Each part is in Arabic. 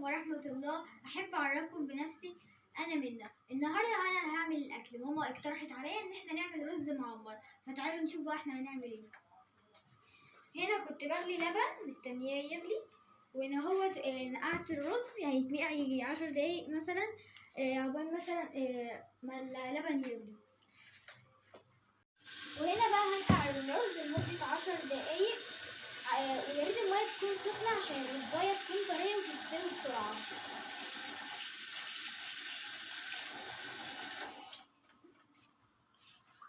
عليكم ورحمة الله. أحب أعرفكم بنفسي، أنا منى. النهاردة أنا هعمل الأكل. ماما اقترحت عليا إن احنا نعمل رز معمر، فتعالوا نشوف بقى احنا هنعمل ايه. هنا كنت بغلي لبن مستنياه يغلي، وهنا هو نقعت الرز يعني يتنقع يجي 10 دقايق مثلا، عقبال مثلا ما اللبن يغلي. وهنا بقى هنقع الرز لمدة 10 دقايق، ويا ريت المية تكون سخنة عشان الرزاية تكون طرية وتستوي بسرعة.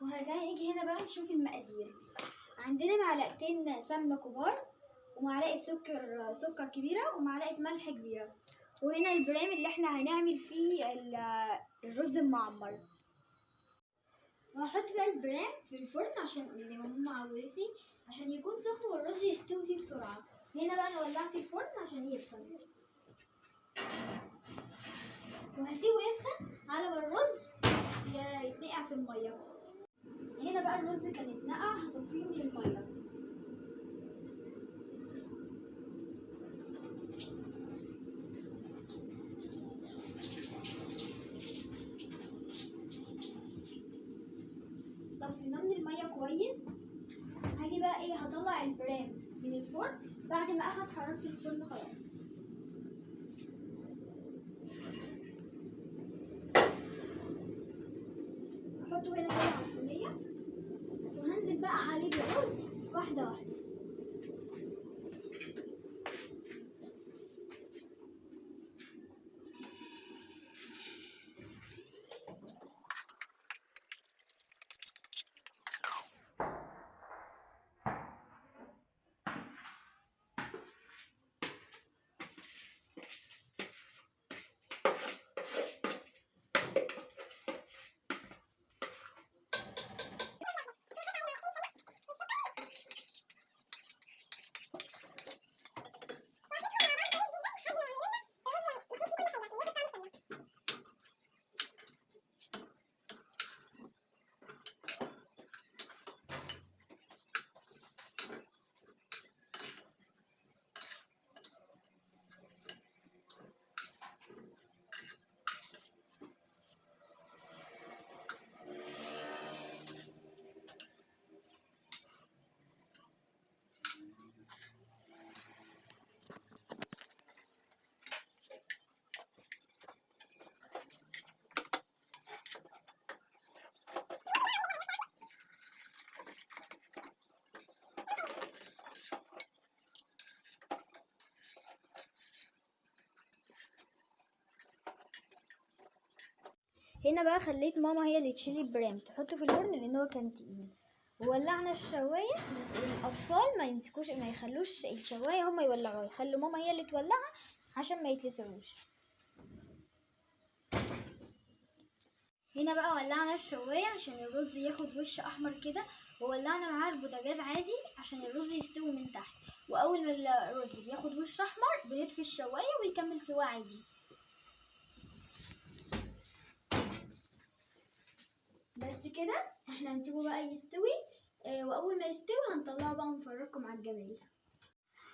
وهنيجي هنا بقى نشوف المقادير. عندنا معلقتين سمنة كبار، ومعلقة سكر كبيرة، ومعلقة ملح كبيرة. وهنا البرام اللي احنا هنعمل فيه الرز المعمر. وهحط بقى البرام في الفرن عشان زي ما ماما عودتني، عشان يكون سخن والرز يستوي فيه بسرعة. هنا بقى انا ولعت الفرن عشان يسخن، وهسيبه يسخن على ما الرز يتنقع في المية. هنا بقى الرز كان اتنقع، هصفيه من المية. صفيناه من المية كويس. هاجي بقى ايه، هطلع البرام من الفرن بعد ما اخد حرارة الفرن خلاص. احطه هنا كده على الصينية، وهنزل بقى عليه بالرز واحدة واحدة. هنا بقى خليت ماما هي اللي تشيل البرام تحطه في الفرن لان هو كان تقيل. وولعنا الشوايه. الاطفال ما يمسكوش، ما يخلوش الشوايه هم يولعوها، يخلوا ماما هي اللي تولعها عشان ما يتلسعوش. هنا بقى ولعنا الشوايه عشان الرز ياخد وش احمر كده، وولعنا معاه البوتاجاز عادي عشان الرز يستوي من تحت. واول ما الرز بياخد وش احمر بنطفي الشوايه ويكمل سوا عادي. بس كده احنا هنسيبه بقى يستوي، واول ما يستوي هنطلعه بقى ونفرجكم على الجمال.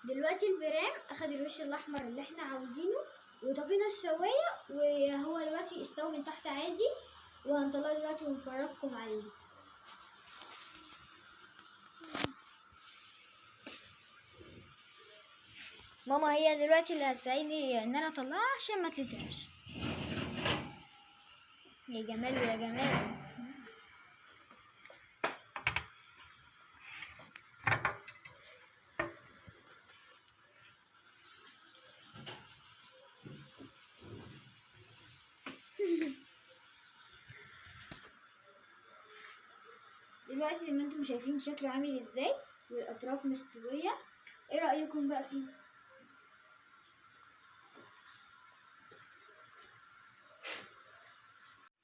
دلوقتي البرام اخد الوش الاحمر اللي احنا عاوزينه، وطفينا الشوايه، وهو دلوقتي استوى من تحت عادي، وهنطلعه دلوقتي ونفرجكم عليه. ماما هي دلوقتي اللي هتساعدني ان انا اطلعها عشان ما تلسعش. يا جمال ويا جمال. دلوقتي زي ما انتم شايفين شكله عامل ازاي، والاطراف مستويه. ايه رايكم بقى فيه؟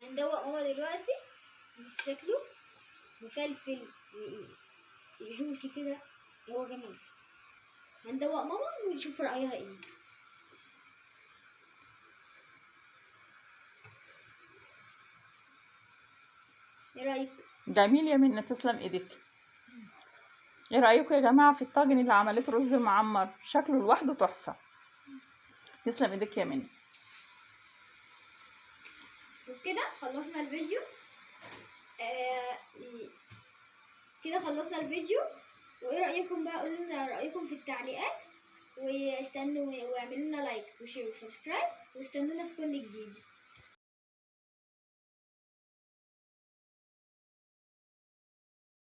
هندوق ماما دلوقتي. شكله مفلفل جوسي كده، هو جميل. هندوق ماما ونشوف رايها ايه. ايه رايك؟ جميل يا منى، تسلم ايدك. ايه رايكم يا جماعه في الطاجن اللي عملته رز المعمر؟ شكله لوحده تحفه. يسلم ايدك يا منى. وبكده خلصنا الفيديو. كده خلصنا الفيديو. وايه رأيكم بقى؟ قولوا لنا رأيكم في التعليقات، واستنوا واعملوا لنا لايك وشير وسبسكرايب، واستنونا في كل جديد.